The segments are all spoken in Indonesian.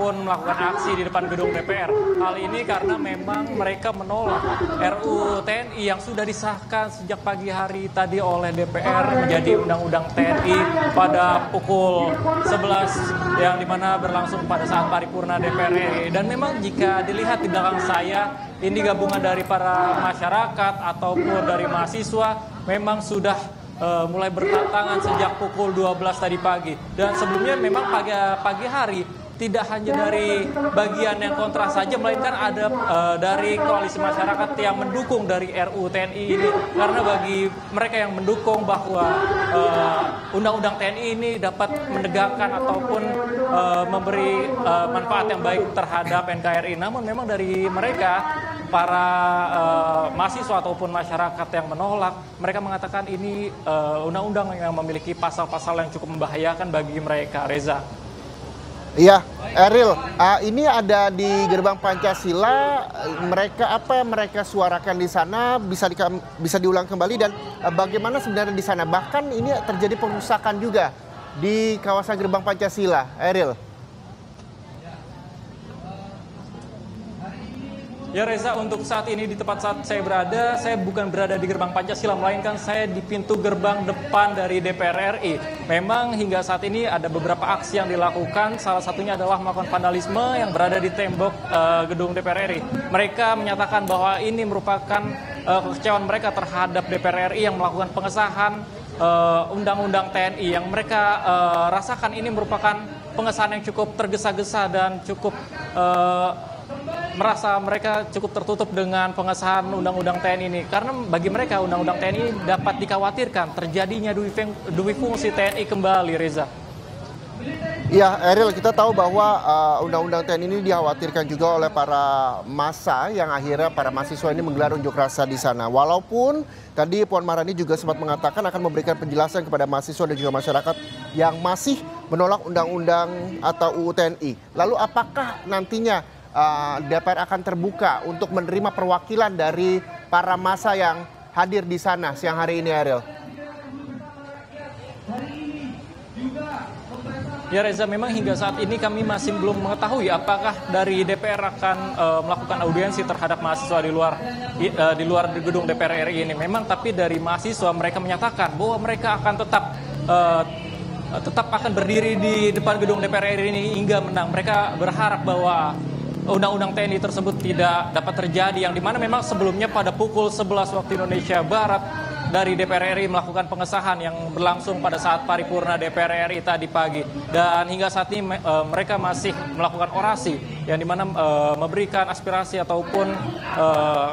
ataupun melakukan aksi di depan gedung DPR. Hal ini karena memang mereka menolak RUU TNI yang sudah disahkan sejak pagi hari tadi oleh DPR menjadi Undang-Undang TNI pada pukul 11 yang dimana berlangsung pada saat paripurna DPR RI. Dan memang jika dilihat di belakang saya, ini gabungan dari para masyarakat ataupun dari mahasiswa memang sudah mulai berdatangan sejak pukul 12 tadi pagi. Dan sebelumnya memang pagi hari tidak hanya dari bagian yang kontra saja, melainkan ada dari koalisi masyarakat yang mendukung dari RUU TNI ini. Karena bagi mereka yang mendukung bahwa Undang-Undang TNI ini dapat menegakkan ataupun memberi manfaat yang baik terhadap NKRI. Namun memang dari mereka, para mahasiswa ataupun masyarakat yang menolak, mereka mengatakan ini undang-undang yang memiliki pasal-pasal yang cukup membahayakan bagi mereka, Reza. Iya, Eril, ini ada di gerbang Pancasila. Mereka apa yang mereka suarakan di sana bisa diulang kembali, dan bagaimana sebenarnya di sana? Bahkan ini terjadi perusakan juga di kawasan gerbang Pancasila, Eril. Ya Reza, untuk saat ini di tempat saat saya berada, saya bukan berada di gerbang Pancasila, melainkan saya di pintu gerbang depan dari DPR RI. Memang hingga saat ini ada beberapa aksi yang dilakukan, salah satunya adalah melakukan vandalisme yang berada di tembok gedung DPR RI. Mereka menyatakan bahwa ini merupakan kekecewaan mereka terhadap DPR RI yang melakukan pengesahan Undang-Undang TNI, yang mereka rasakan ini merupakan pengesahan yang cukup tergesa-gesa dan cukup merasa mereka cukup tertutup dengan pengesahan Undang-Undang TNI ini. Karena bagi mereka Undang-Undang TNI dapat dikhawatirkan terjadinya duwi fungsi TNI kembali, Reza. Ya, Eril, kita tahu bahwa Undang-Undang TNI ini dikhawatirkan juga oleh para massa yang akhirnya para mahasiswa ini menggelar unjuk rasa di sana. Walaupun tadi Puan Maharani juga sempat mengatakan akan memberikan penjelasan kepada mahasiswa dan juga masyarakat yang masih menolak Undang-Undang atau UU TNI. Lalu apakah nantinya DPR akan terbuka untuk menerima perwakilan dari para massa yang hadir di sana siang hari ini, Eril? Ya Reza, memang hingga saat ini kami masih belum mengetahui apakah dari DPR akan melakukan audiensi terhadap mahasiswa di luar gedung DPR RI ini. Memang tapi dari mahasiswa mereka menyatakan bahwa mereka akan tetap akan berdiri di depan gedung DPR RI ini hingga menang. Mereka berharap bahwa Undang-Undang TNI tersebut tidak dapat terjadi, yang dimana memang sebelumnya pada pukul 11 waktu Indonesia Barat dari DPR RI melakukan pengesahan yang berlangsung pada saat paripurna DPR RI tadi pagi. Dan hingga saat ini mereka masih melakukan orasi yang dimana memberikan aspirasi ataupun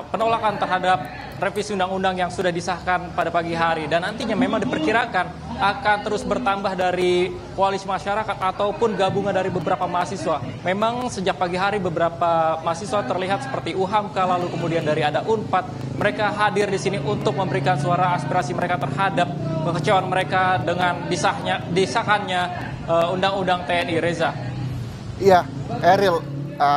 penolakan terhadap revisi undang-undang yang sudah disahkan pada pagi hari. Dan nantinya memang diperkirakan akan terus bertambah dari koalisi masyarakat ataupun gabungan dari beberapa mahasiswa. Memang sejak pagi hari beberapa mahasiswa terlihat seperti UHAMKA, lalu kemudian dari ada UNPAD. Mereka hadir di sini untuk memberikan suara aspirasi mereka terhadap kekecewaan mereka dengan disahkannya Undang-Undang TNI, Reza. Iya, Eril,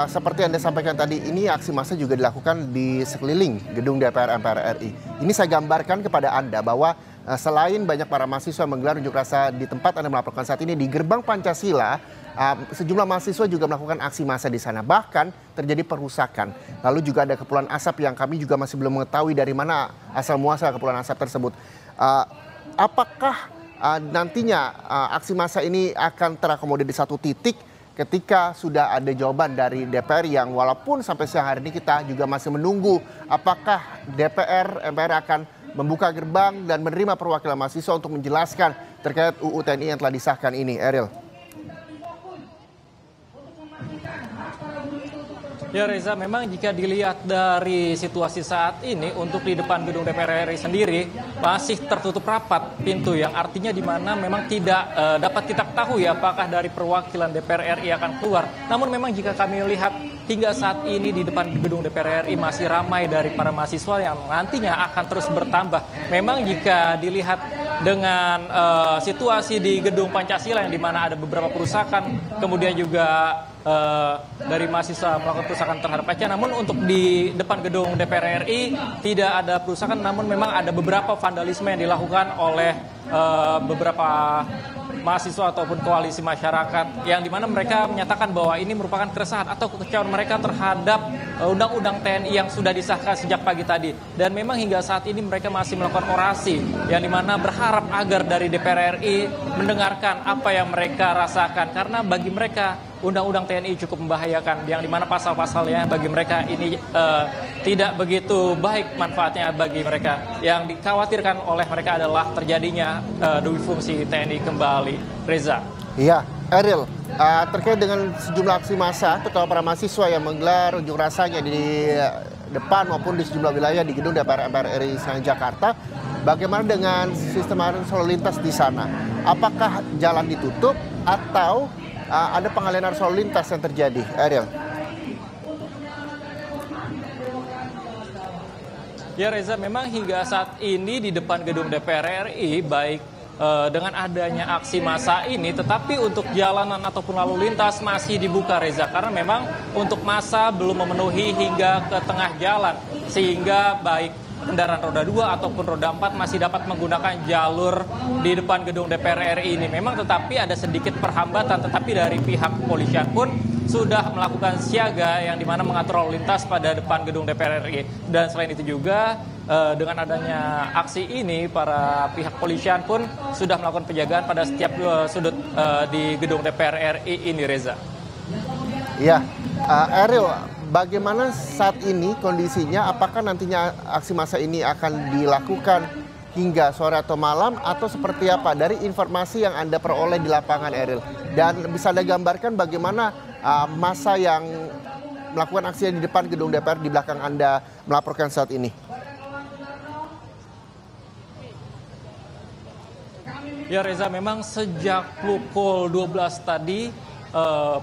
seperti Anda sampaikan tadi, ini aksi massa juga dilakukan di sekeliling gedung DPR MPR RI. Ini saya gambarkan kepada Anda bahwa selain banyak para mahasiswa menggelar unjuk rasa di tempat Anda melaporkan saat ini, di gerbang Pancasila, sejumlah mahasiswa juga melakukan aksi massa di sana. Bahkan terjadi perusakan. Lalu juga ada kepulan asap yang kami juga masih belum mengetahui dari mana asal muasal kepulan asap tersebut. Apakah nantinya aksi massa ini akan terakomodir di satu titik ketika sudah ada jawaban dari DPR, yang walaupun sampai siang hari ini kita juga masih menunggu apakah MPR akan membuka gerbang dan menerima perwakilan mahasiswa untuk menjelaskan terkait UU TNI yang telah disahkan ini, Eril? Ya Reza, memang jika dilihat dari situasi saat ini untuk di depan gedung DPR RI sendiri masih tertutup rapat pintu, yang artinya di mana memang tidak dapat kita ketahui apakah dari perwakilan DPR RI akan keluar. Namun memang jika kami lihat hingga saat ini di depan gedung DPR RI masih ramai dari para mahasiswa yang nantinya akan terus bertambah. Memang jika dilihat dengan situasi di gedung Pancasila yang dimana ada beberapa perusakan, kemudian juga dari mahasiswa melakukan perusakan terhadap kaca. Namun untuk di depan gedung DPR RI tidak ada perusakan, namun memang ada beberapa vandalisme yang dilakukan oleh beberapa mahasiswa ataupun koalisi masyarakat yang dimana mereka menyatakan bahwa ini merupakan keresahan atau kekecewaan mereka terhadap undang-undang TNI yang sudah disahkan sejak pagi tadi. Dan memang hingga saat ini mereka masih melakukan orasi yang dimana berharap agar dari DPR RI mendengarkan apa yang mereka rasakan, karena bagi mereka undang-undang TNI cukup membahayakan, yang dimana pasal-pasalnya bagi mereka ini tidak begitu baik manfaatnya bagi mereka. Yang dikhawatirkan oleh mereka adalah terjadinya duwi fungsi TNI kembali. Reza. Iya, Eril, terkait dengan sejumlah aksi massa, terutama para mahasiswa yang menggelar unjuk rasanya di depan maupun di sejumlah wilayah di gedung DPR MPR RI Senayan Jakarta, bagaimana dengan sistem arus lalu lintas di sana? Apakah jalan ditutup atau ada pengalihan arus lalu lintas yang terjadi, Eril? Ya Reza, memang hingga saat ini di depan gedung DPR RI baik dengan adanya aksi massa ini, tetapi untuk jalanan ataupun lalu lintas masih dibuka Reza, karena memang untuk massa belum memenuhi hingga ke tengah jalan, sehingga baik kendaraan roda 2 ataupun roda 4 masih dapat menggunakan jalur di depan gedung DPR RI ini. Memang tetapi ada sedikit perhambatan, tetapi dari pihak kepolisian pun sudah melakukan siaga yang dimana mengatur lalu lintas pada depan gedung DPR RI. Dan selain itu juga dengan adanya aksi ini, para pihak kepolisian pun sudah melakukan penjagaan pada setiap sudut di gedung DPR RI ini, Reza. Iya, Eril, bagaimana saat ini kondisinya? Apakah nantinya aksi massa ini akan dilakukan hingga sore atau malam, atau seperti apa dari informasi yang Anda peroleh di lapangan, Eril? Dan bisa Anda gambarkan bagaimana massa yang melakukan aksi di depan gedung DPR di belakang Anda melaporkan saat ini? Ya Reza, memang sejak pukul 12 tadi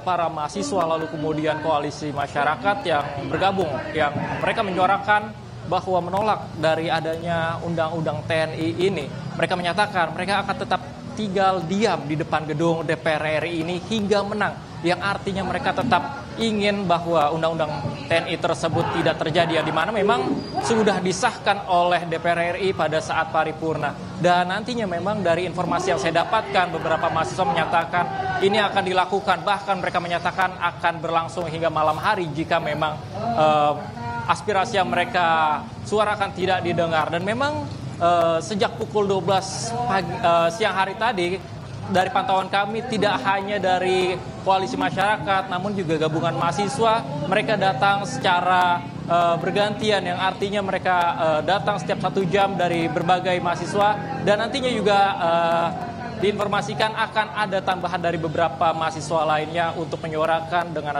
para mahasiswa lalu kemudian koalisi masyarakat yang bergabung, yang mereka menyuarakan bahwa menolak dari adanya undang-undang TNI ini. Mereka menyatakan mereka akan tetap tinggal diam di depan gedung DPR RI ini hingga menang, yang artinya mereka tetap ingin bahwa undang-undang TNI tersebut tidak terjadi, yang dimana memang sudah disahkan oleh DPR RI pada saat paripurna. Dan nantinya memang dari informasi yang saya dapatkan, beberapa mahasiswa menyatakan ini akan dilakukan, bahkan mereka menyatakan akan berlangsung hingga malam hari jika memang aspirasi yang mereka suarakan tidak didengar. Dan memang sejak pukul 12 siang hari tadi, dari pantauan kami tidak hanya dari koalisi masyarakat namun juga gabungan mahasiswa, mereka datang secara bergantian, yang artinya mereka datang setiap 1 jam dari berbagai mahasiswa, dan nantinya juga diinformasikan akan ada tambahan dari beberapa mahasiswa lainnya untuk menyuarakan dengan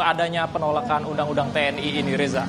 adanya penolakan undang-undang TNI ini, Reza.